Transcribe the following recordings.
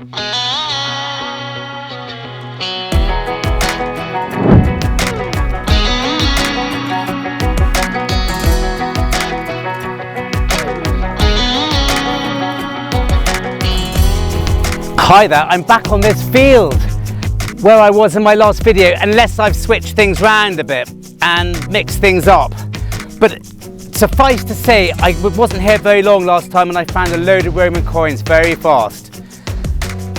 Hi there, I'm back on this field where I was in my last video, unless I've switched things around a bit and mixed things up. But suffice to say, I wasn't here very long last time and I found a load of Roman coins very fast.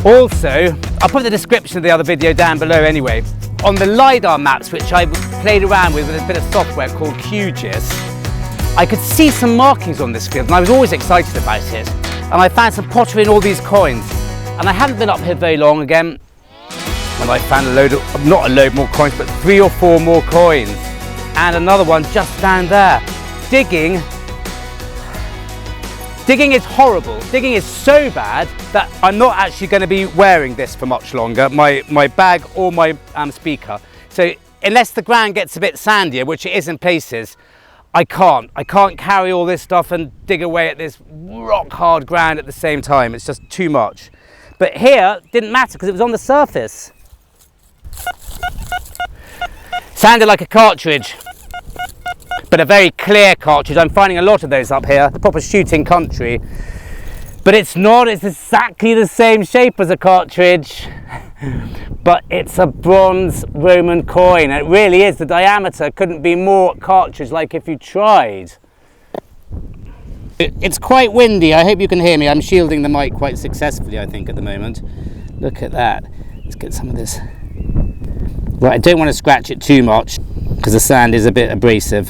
Also, I'll put the description of the other video down below anyway. On the LiDAR maps, which I played around with a bit of software called QGIS, I could see some markings on this field and I was always excited about it. And I found some pottery and all these coins. And I hadn't been up here very long again when I found a load of, not a load more coins, but 3 or 4 more coins. And another one just down there. Digging is horrible. Digging is so bad that I'm not actually going to be wearing this for much longer, my bag or my speaker. So unless the ground gets a bit sandier, which it is in places, I can't carry all this stuff and dig away at this rock hard ground at the same time. It's just too much. But here, didn't matter because it was on the surface. Sounded like a cartridge, but a very clear cartridge. I'm finding a lot of those up here, the proper shooting country. But it's not, it's exactly the same shape as a cartridge. But it's a bronze Roman coin. It really is, the diameter couldn't be more cartridge-like if you tried. It's quite windy, I hope you can hear me. I'm shielding the mic quite successfully, I think, at the moment. Look at that. Let's get some of this. Right, I don't want to scratch it too much because the sand is a bit abrasive.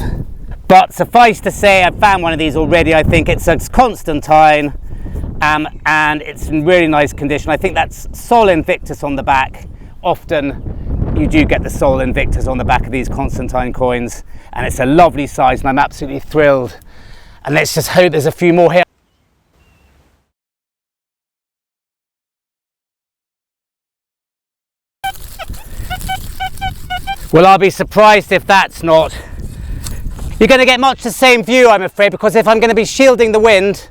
But suffice to say, I've found one of these already. I think it's a Constantine and it's in really nice condition. I think that's Sol Invictus on the back. Often you do get the Sol Invictus on the back of these Constantine coins, and it's a lovely size and I'm absolutely thrilled. And let's just hope there's a few more here. Well, I'll be surprised if that's not. You're going to get much the same view, I'm afraid, because if I'm going to be shielding the wind,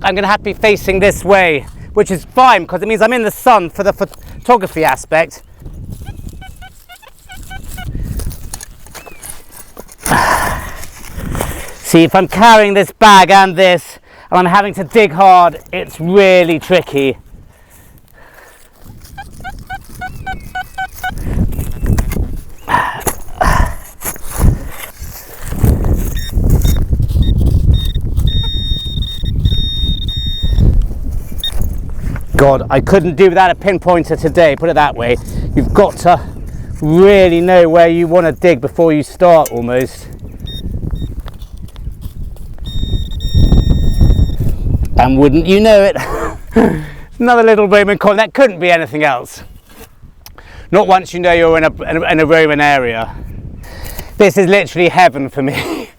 I'm going to have to be facing this way, which is fine because it means I'm in the sun for the photography aspect. See, if I'm carrying this bag and this, and I'm having to dig hard, it's really tricky. God, I couldn't do without a pinpointer today, put it that way. You've got to really know where you want to dig before you start, almost. And wouldn't you know it, another little Roman coin. That couldn't be anything else. Not once you know you're in a Roman area. This is literally heaven for me.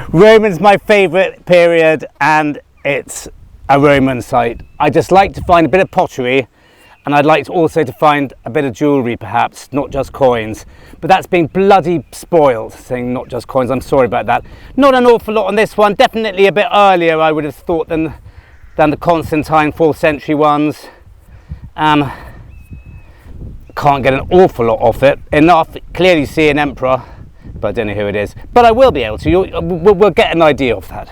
Roman's my favourite period and it's a Roman site. I just like to find a bit of pottery and I'd like to also to find a bit of jewellery perhaps, not just coins. But that's being bloody spoiled, saying not just coins. I'm sorry about that. Not an awful lot on this one, definitely a bit earlier I would have thought than the Constantine 4th century ones. Can't get an awful lot off it. Enough, clearly see an emperor, but I don't know who it is. But I will be able to, we'll get an idea of that.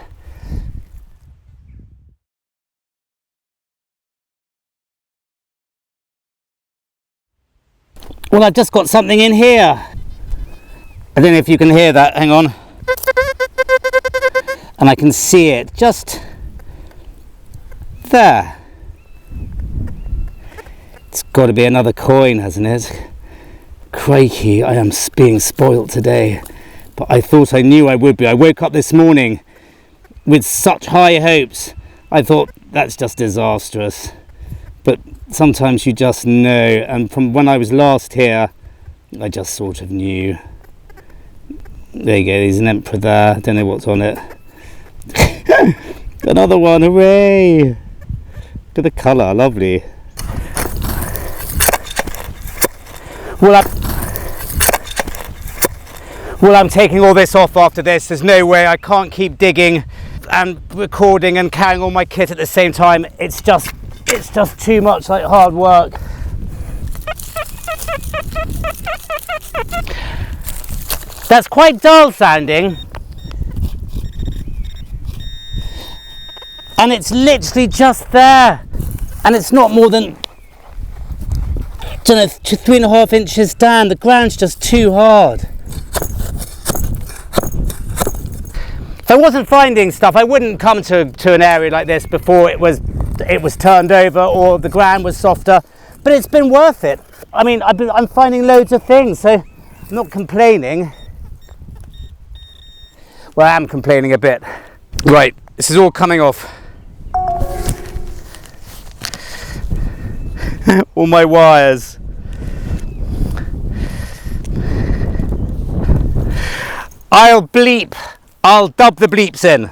Well, I've just got something in here. I don't know if you can hear that, hang on. And I can see it just there. It's got to be another coin, hasn't it? Crikey, I am being spoilt today. But I thought I knew I would be. I woke up this morning with such high hopes. I thought, that's just disastrous. But sometimes you just know. And from when I was last here, I just sort of knew. There you go, there's an emperor there. Don't know what's on it. Another one, hooray! Look at the colour, lovely. Well, I'm taking all this off after this. There's no way, I can't keep digging and recording and carrying all my kit at the same time. It's it's just too much like hard work. That's quite dull sounding, and it's literally just there, and it's not more than, I don't know, 3.5 inches down. The ground's just too hard. If I wasn't finding stuff, I wouldn't come to an area like this before it was turned over or the ground was softer, but it's been worth it. I mean, I'm finding loads of things, so I'm not complaining. Well, I am complaining a bit. Right, this is all coming off. All my wires. I'll dub the bleeps in.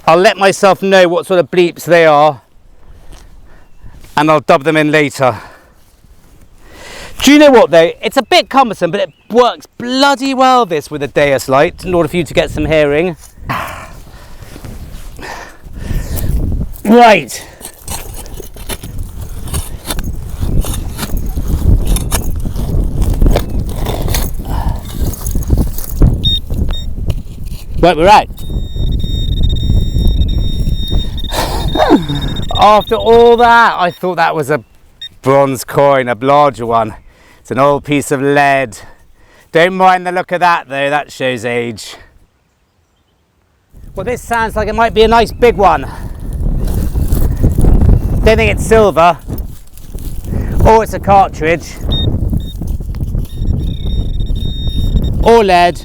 I'll let myself know what sort of bleeps they are, and I'll dub them in later. Do you know what though? It's a bit cumbersome, but it works bloody well, this, with a Deus Lite, in order for you to get some hearing. Right. Right, we're out. After all that, I thought that was a bronze coin, a larger one. It's an old piece of lead. Don't mind the look of that though, that shows age. Well, this sounds like it might be a nice big one. Don't think it's silver, or it's a cartridge, or lead.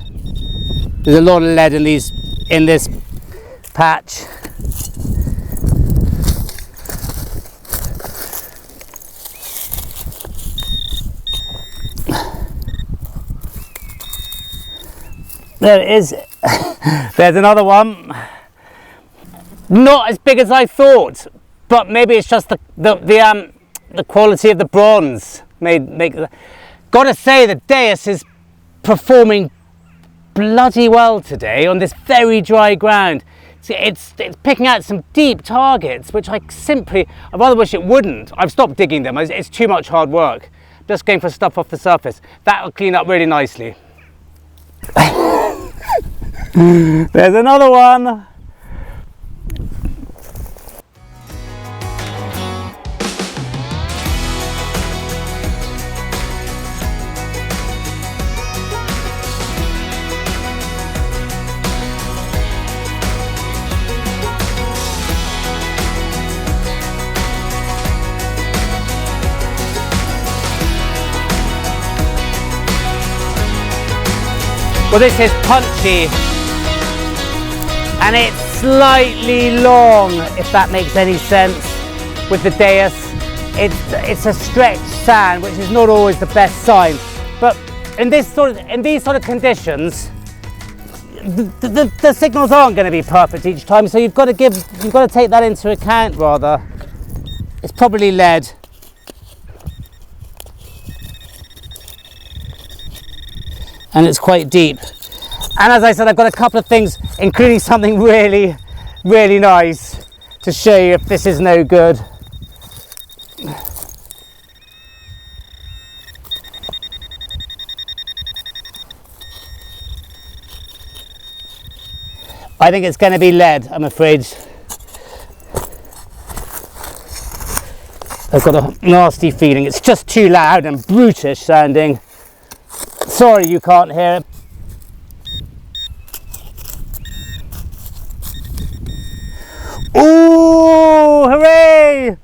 There's a lot of lead in this patch. There it is. There's another one. Not as big as I thought, but maybe it's just the quality of the bronze. Gotta say, the Deus is performing bloody well today on this very dry ground. It's picking out some deep targets, which I rather wish it wouldn't. I've stopped digging them. It's too much hard work. Just going for stuff off the surface. That'll clean up really nicely. There's another one. Well, this is punchy, and it's slightly long, if that makes any sense, with the Deus. It's a stretched sound, which is not always the best sign. But in these sort of conditions, the signals aren't going to be perfect each time. So you've got to take that into account. Rather, it's probably lead. And it's quite deep. And as I said, I've got a couple of things, including something really, really nice, to show you if this is no good. I think it's going to be lead, I'm afraid. I've got a nasty feeling. It's just too loud and brutish sounding. Sorry you can't hear it. Ooh, hooray!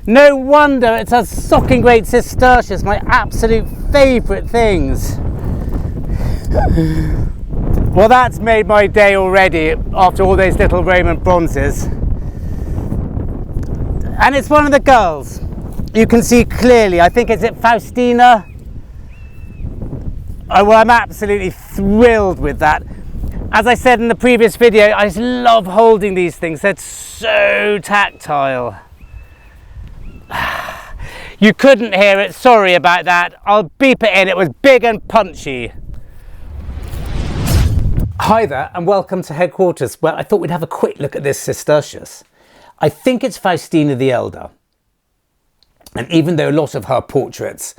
No wonder it's a socking great sestertius, my absolute favourite things. Well, that's made my day already after all those little Roman bronzes. And it's one of the girls. You can see clearly, I think, is it Faustina? Oh, well, I'm absolutely thrilled with that. As I said in the previous video, I just love holding these things. They're so tactile. You couldn't hear it, sorry about that. I'll beep it in, it was big and punchy. Hi there and welcome to headquarters, where I thought we'd have a quick look at this sestertius. I think it's Faustina the Elder. And even though a lot of her portraits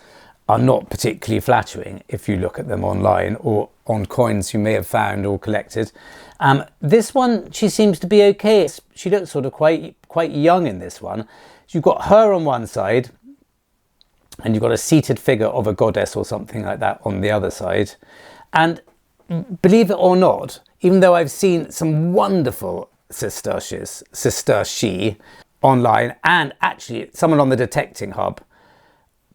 are not particularly flattering, if you look at them online or on coins you may have found or collected, this one, she seems to be okay. She looks sort of quite young in this one. You've got her on one side, and you've got a seated figure of a goddess or something like that on the other side. And believe it or not, even though I've seen some wonderful sestertii online, and actually someone on the Detecting Hub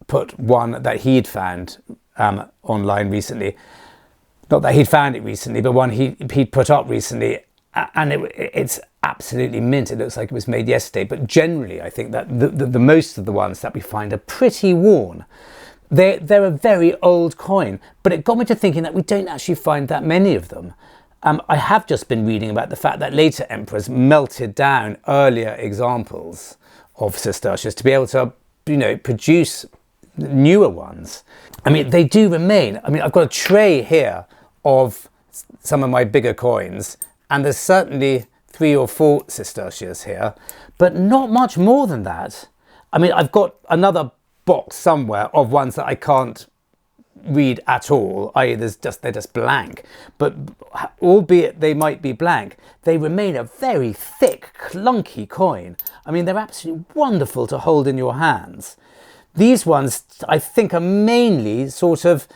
put one that he'd found online recently. Not that he'd found it recently, but one he'd put up recently, and it's absolutely mint. It looks like it was made yesterday. But generally, I think that the most of the ones that we find are pretty worn. They're a very old coin, but it got me to thinking that we don't actually find that many of them. I have just been reading about the fact that later emperors melted down earlier examples of sestertius to be able to, you know, produce newer ones. I mean, they do remain. I mean, I've got a tray here of some of my bigger coins, and there's certainly 3 or 4 sestertius here, but not much more than that. I mean, I've got another box somewhere of ones that I can't read at all, i.e. they're just blank, but albeit they might be blank, they remain a very thick, clunky coin. I mean, they're absolutely wonderful to hold in your hands. These ones, I think, are mainly sort of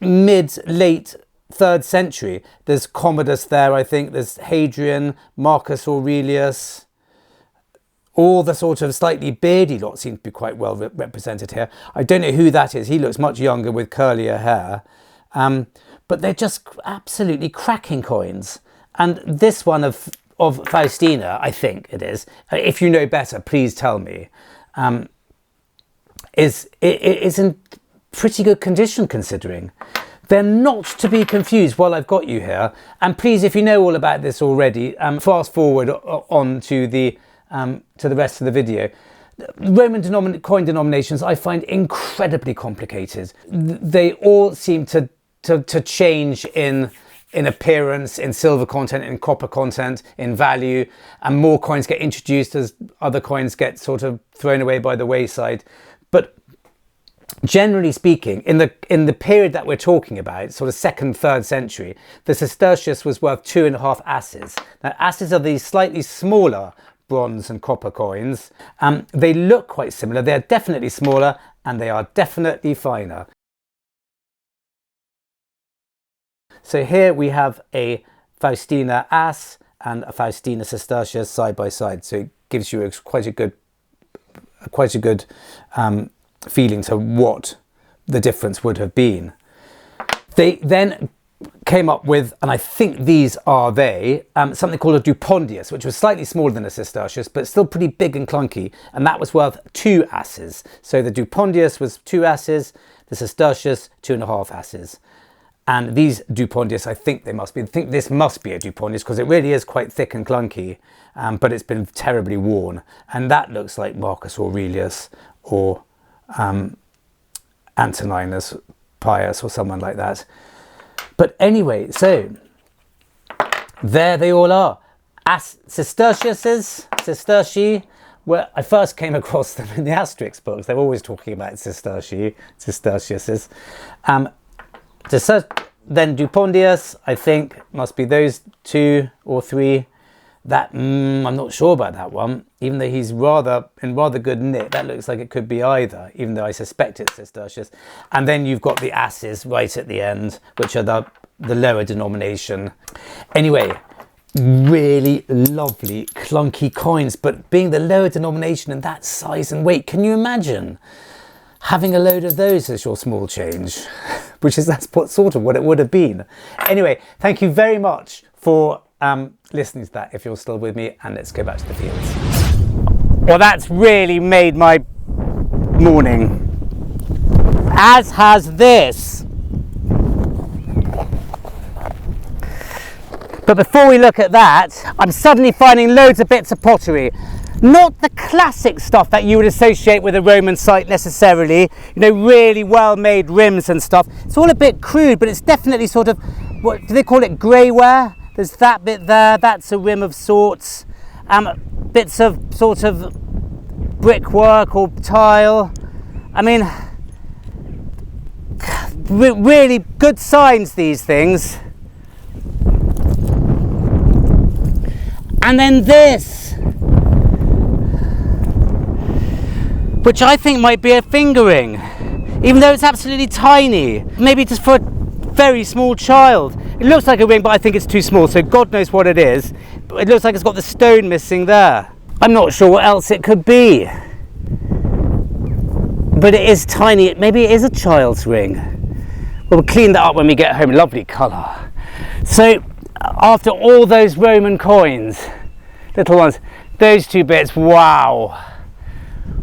mid-late 3rd century. There's Commodus there, I think. There's Hadrian, Marcus Aurelius. All the sort of slightly beardy lot seem to be quite well represented here. I don't know who that is. He looks much younger with curlier hair. But they're just absolutely cracking coins. And this one of Faustina, I think it is, if you know better, please tell me, is in pretty good condition considering. They're not to be confused while I've got you here. And please, if you know all about this already, fast forward on to the rest of the video. Roman coin denominations I find incredibly complicated. They all seem to change in appearance, in silver content, in copper content, in value, and more coins get introduced as other coins get sort of thrown away by the wayside. But generally speaking, in the period that we're talking about, sort of 2nd, 3rd century, the sestertius was worth 2.5 asses. Now, asses are these slightly smaller bronze and copper coins. They look quite similar. They're definitely smaller, and they are definitely finer. So here we have a Faustina ass and a Faustina sestertius side by side. So it gives you quite a good feeling to what the difference would have been. They then came up with, and I think these are something called a dupondius, which was slightly smaller than a sestertius, but still pretty big and clunky, and that was worth 2 asses. So the dupondius was 2 asses, the sestertius 2.5 asses. And these dupondius, I think this must be a dupondius, because it really is quite thick and clunky, but it's been terribly worn. And that looks like Marcus Aurelius or Antoninus Pius or someone like that. But anyway, so there they all are. Sestertii, where I first came across them in the Asterix books. They're always talking about sestertiuses. Then dupondius, I think, must be those 2 or 3. That I'm not sure about that one, even though he's in rather good nick. That looks like it could be either, even though I suspect it's sestertius. And then you've got the asses right at the end, which are the lower denomination. Anyway, really lovely clunky coins, but being the lower denomination and that size and weight, can you imagine having a load of those as your small change? That's sort of what it would have been. Anyway, thank you very much for listening to that, if you're still with me, and let's go back to the fields. Well, that's really made my morning, as has this. But before we look at that, I'm suddenly finding loads of bits of pottery. Not the classic stuff that you would associate with a Roman site necessarily, you know, really well-made rims and stuff. It's all a bit crude, but it's definitely sort of, what do they call it, greyware? There's that bit there, that's a rim of sorts. bits of sort of brickwork or tile. I mean, really good signs, these things. And then this, which I think might be a fingering, even though it's absolutely tiny, maybe just for a very small child. It looks like a ring, but I think it's too small, so God knows what it is. But it looks like it's got the stone missing there. I'm not sure what else it could be, but it is tiny. Maybe it is a child's ring. We'll clean that up when we get home. Lovely colour. So after all those Roman coins, little ones, those two bits, wow.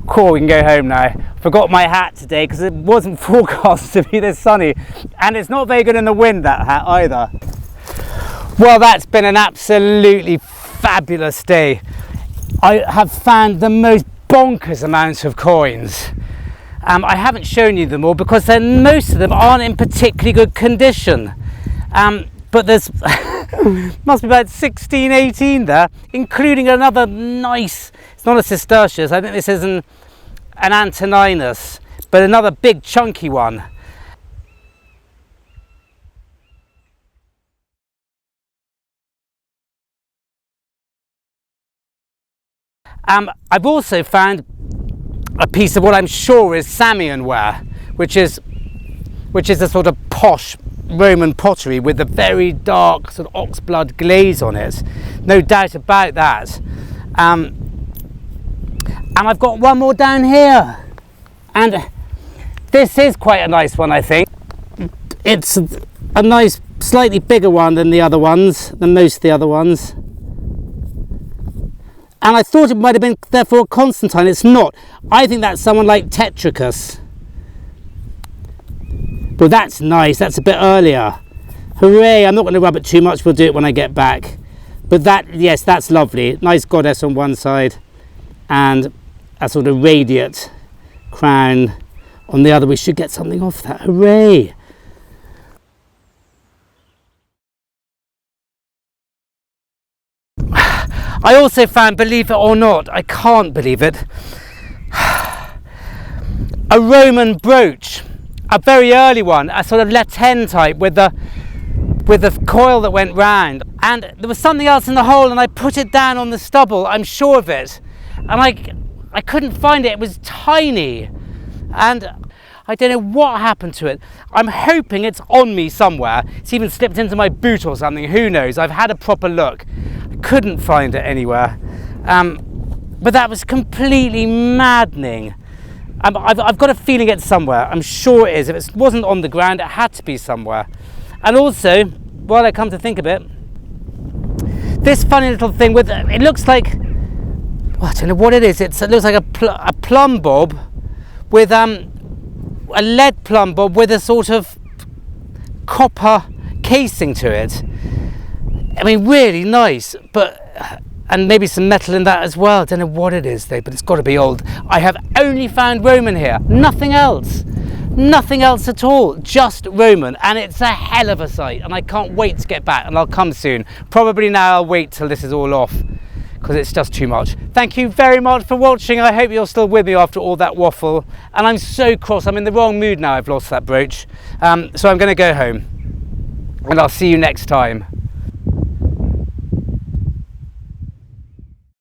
Cool, we can go home now. Forgot my hat today because it wasn't forecast to be this sunny, and it's not very good in the wind, that hat either. Well, that's been an absolutely fabulous day. I have found the most bonkers amounts of coins. I haven't shown you them all because most of them aren't in particularly good condition. But there's must be about 16, 18 there, including another nice, it's not a sestertius, I think this is an Antoninus, but another big chunky one. I've also found a piece of what I'm sure is Samian ware, which is a sort of posh Roman pottery with a very dark sort of oxblood glaze on it, no doubt about that. And I've got one more down here, and this is quite a nice one. I think it's a nice, slightly bigger one than most of the other ones. And I thought it might have been therefore a Constantine. It's not. I think that's someone like Tetricus. But that's nice. That's a bit earlier. Hooray! I'm not going to rub it too much. We'll do it when I get back. But that, yes, that's lovely. Nice goddess on one side, and a sort of radiate crown on the other. We should get something off that. Hooray! I also found, believe it or not, I can't believe it, a Roman brooch, a very early one, a sort of Latin type with the coil that went round, and there was something else in the hole, and I put it down on the stubble, I'm sure of it, and I couldn't find it. It was tiny, and I don't know what happened to it. I'm hoping it's on me somewhere. It's even slipped into my boot or something, who knows. I've had a proper look. Couldn't find it anywhere, but that was completely maddening. I've got a feeling it's somewhere. I'm sure it is. If it wasn't on the ground, it had to be somewhere. And also, while I come to think of it, this funny little thing with it looks like, well, I don't know what it is. It looks like a plumb bob with a lead plumb bob with a sort of copper casing to it. I mean, really nice, and maybe some metal in that as well. I don't know what it is though, but it's got to be old. I have only found Roman here, nothing else at all, just Roman, and it's a hell of a sight, and I can't wait to get back, and I'll come soon. Probably now I'll wait till this is all off, because it's just too much. Thank you very much for watching. I hope you're still with me after all that waffle, and I'm so cross. I'm in the wrong mood now. I've lost that brooch, so I'm going to go home, and I'll see you next time.